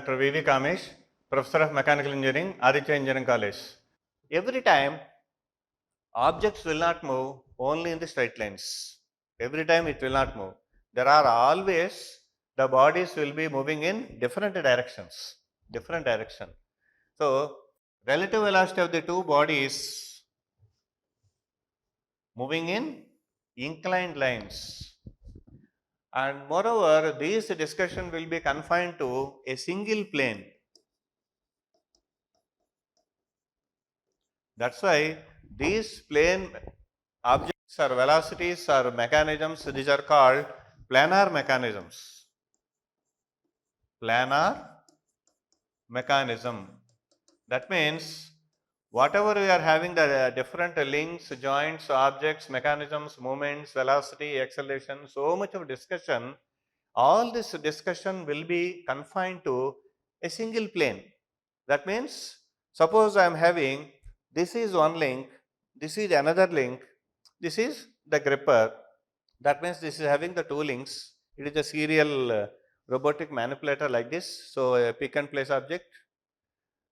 Dr. V.V. Kamesh, Professor of Mechanical Engineering, Aditya Engineering College. Every time objects will not move only in the straight lines. Every time it will not move. There are always the bodies will be moving in different directions. Different direction. So, relative velocity of the two bodies moving in inclined lines. And moreover, this discussion will be confined to a single plane. That's why these plane objects or velocities or mechanisms, these are called planar mechanisms. Planar mechanism. That means whatever we are having the different links, joints, objects, mechanisms, movements, velocity, acceleration, so much of discussion, all this discussion will be confined to a single plane. That means suppose I am having this is one link, this is another link, this is the gripper. That means this is having the two links. It is a serial robotic manipulator like this. So, a pick and place object.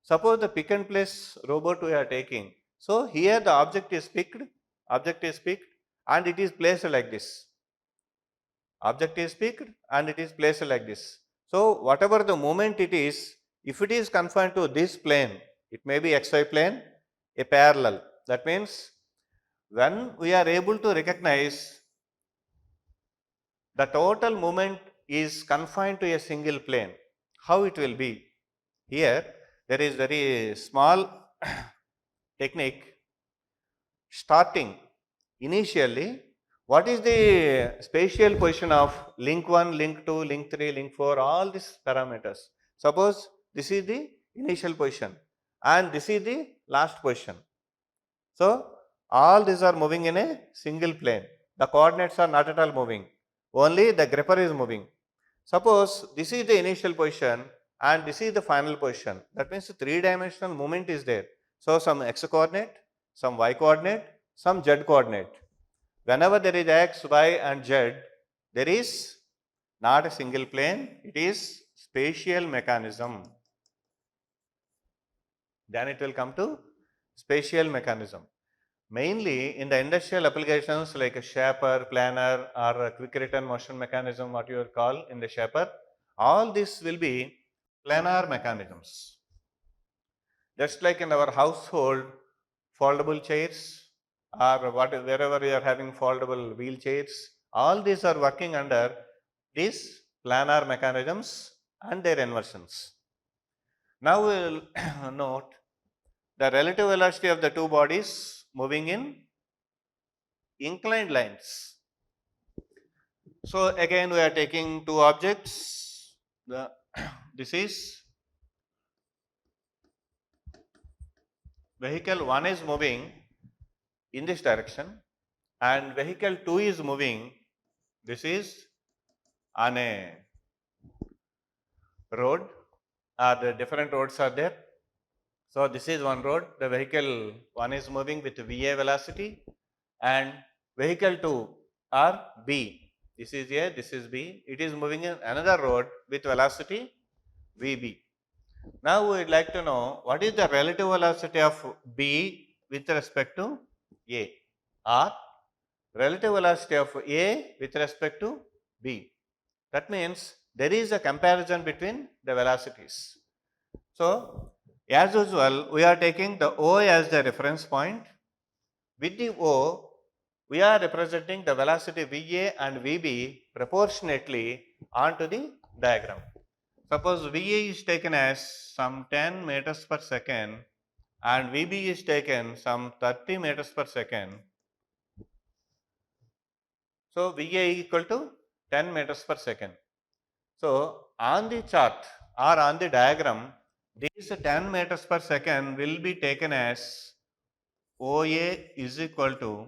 Suppose the pick and place robot we are taking. So, here the object is picked and it is placed like this. Object is picked and it is placed like this. So, whatever the moment it is, if it is confined to this plane, it may be xy plane, a parallel. That means when we are able to recognize the total moment is confined to a single plane, how it will be? Here there is very small technique. Starting initially, what is the spatial position of link 1, link 2, link 3, link 4, all these parameters. Suppose this is the initial position and this is the last position. So, all these are moving in a single plane. The coordinates are not at all moving, only the gripper is moving. Suppose this is the initial position and this is the final position. That means three-dimensional movement is there. So, some x coordinate, some y coordinate, some z coordinate. Whenever there is x, y and z, there is not a single plane, it is spatial mechanism. Then it will come to spatial mechanism. Mainly in the industrial applications like a shaper, planer or a quick return motion mechanism, what you will call in the shaper, all this will be planar mechanisms. Just like in our household, foldable chairs or wherever we are having foldable wheelchairs, all these are working under these planar mechanisms and their inversions. Now we will note the relative velocity of the two bodies moving in inclined lines. So, again we are taking two objects, this is vehicle 1 is moving in this direction and vehicle 2 is moving, this is on a road or the different roads are there. So, this is one road, the vehicle 1 is moving with VA velocity and vehicle 2 or B, this is A, this is B, it is moving in another road with velocity VB. Now, we would like to know what is the relative velocity of B with respect to A or relative velocity of A with respect to B. That means there is a comparison between the velocities. So, as usual, we are taking the O as the reference point. With the O, we are representing the velocity VA and VB proportionately onto the diagram. Suppose VA is taken as some 10 meters per second and VB is taken some 30 meters per second. So, VA equal to 10 meters per second. So, on the chart or on the diagram, this 10 meters per second will be taken as OA is equal to,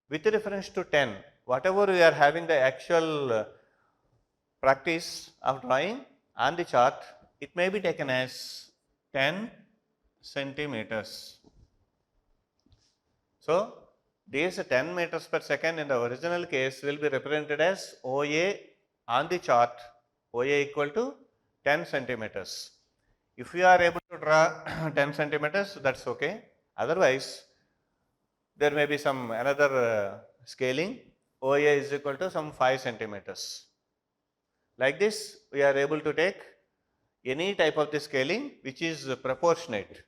with reference to 10, whatever we are having the actual practice of drawing on the chart, it may be taken as 10 centimeters. So, this 10 meters per second in the original case will be represented as OA on the chart, OA equal to 10 centimeters. If we are able to draw 10 centimeters, that's okay. Otherwise, there may be some another scaling. OA is equal to some 5 centimeters. Like this, we are able to take any type of the scaling which is proportionate.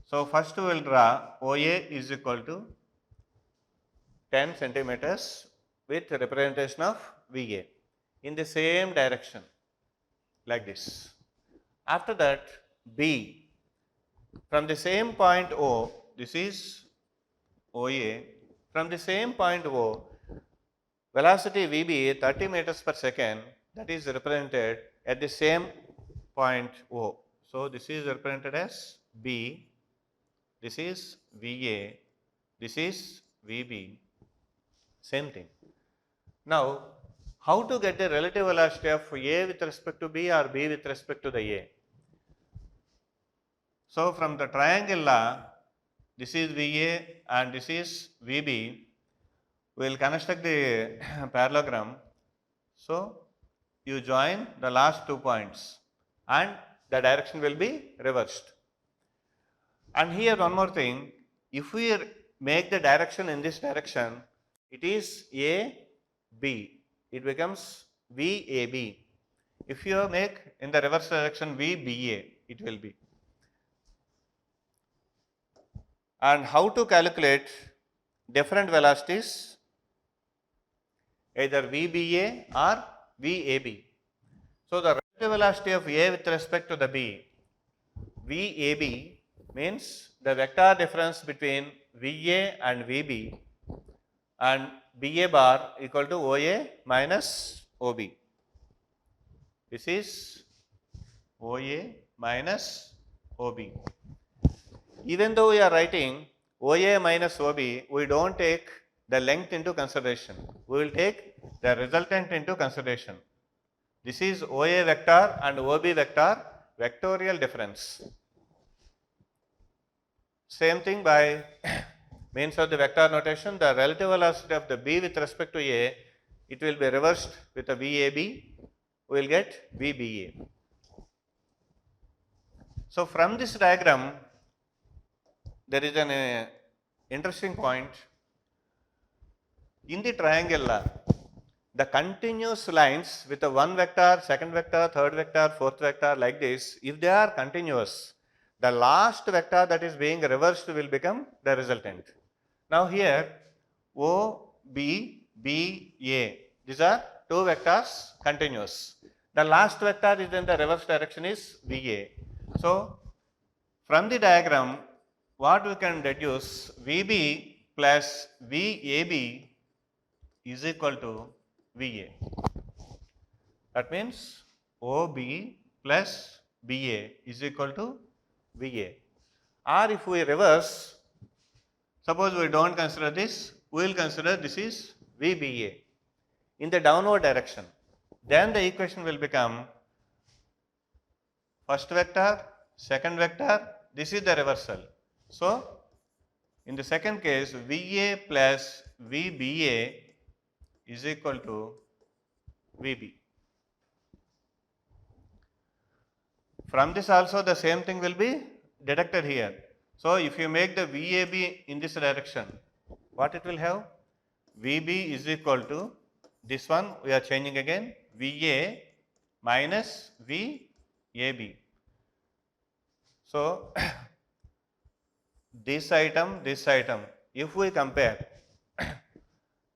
So first we will draw OA is equal to 10 centimeters with representation of VA in the same direction, like this. After that, B, from the same point O, this is OA, from the same point O, velocity VB 30 meters per second, that is represented at the same point O. So this is represented as B, this is VA, this is VB, same thing. Now, how to get the relative velocity of A with respect to B or B with respect to the A? So from the triangle law, this is VA and this is VB. We will construct the parallelogram. So you join the last 2 points and the direction will be reversed. And here one more thing, if we make the direction in this direction, it is AB, it becomes VAB. If you make in the reverse direction VBA, it will be. And how to calculate different velocities, either VBA or VAB. So the relative velocity of A with respect to the B, VAB, means the vector difference between VA and VB, and BA bar equal to OA minus OB. This is OA minus OB. Even though we are writing OA minus OB, we don't take the length into consideration. We will take the resultant into consideration. This is OA vector and OB vector, vectorial difference. Same thing by means of the vector notation, the relative velocity of the B with respect to A, it will be reversed with a VAB, we will get VBA. So from this diagram, there is an interesting point. In the triangle law, the continuous lines with a one vector, second vector, third vector, fourth vector, like this, if they are continuous, the last vector that is being reversed will become the resultant. Now here O, B, B, A, these are two vectors continuous. The last vector is in the reverse direction is VA. So from the diagram, what we can deduce, VB plus VAB is equal to VA. That means OB plus BA is equal to VA. Or if we reverse, suppose we don't consider this, we will consider this is VBA in the downward direction. Then the equation will become first vector, second vector, this is the reversal. So in the second case, VA plus VBA is equal to VB. From this also the same thing will be deducted here. So if you make the VAB in this direction, what it will have? VB is equal to this one, we are changing again, VA minus VAB. So this item, if we compare,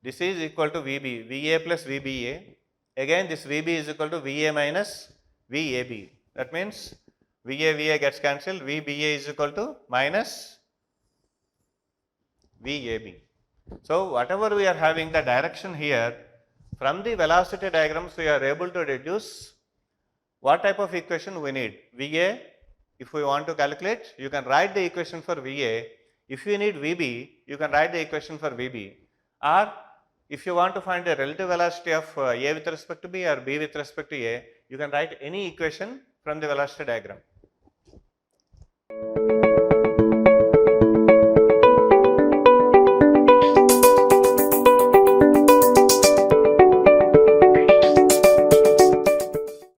this is equal to VB, VA plus VBA. Again this VB is equal to VA minus VAB. That means VA gets cancelled, VBA is equal to minus VAB. So whatever we are having the direction here, from the velocity diagrams we are able to deduce what type of equation we need. VA, if we want to calculate, you can write the equation for VA. If you need VB, you can write the equation for VB. Or if you want to find the relative velocity of A with respect to B or B with respect to A, you can write any equation from the velocity diagram.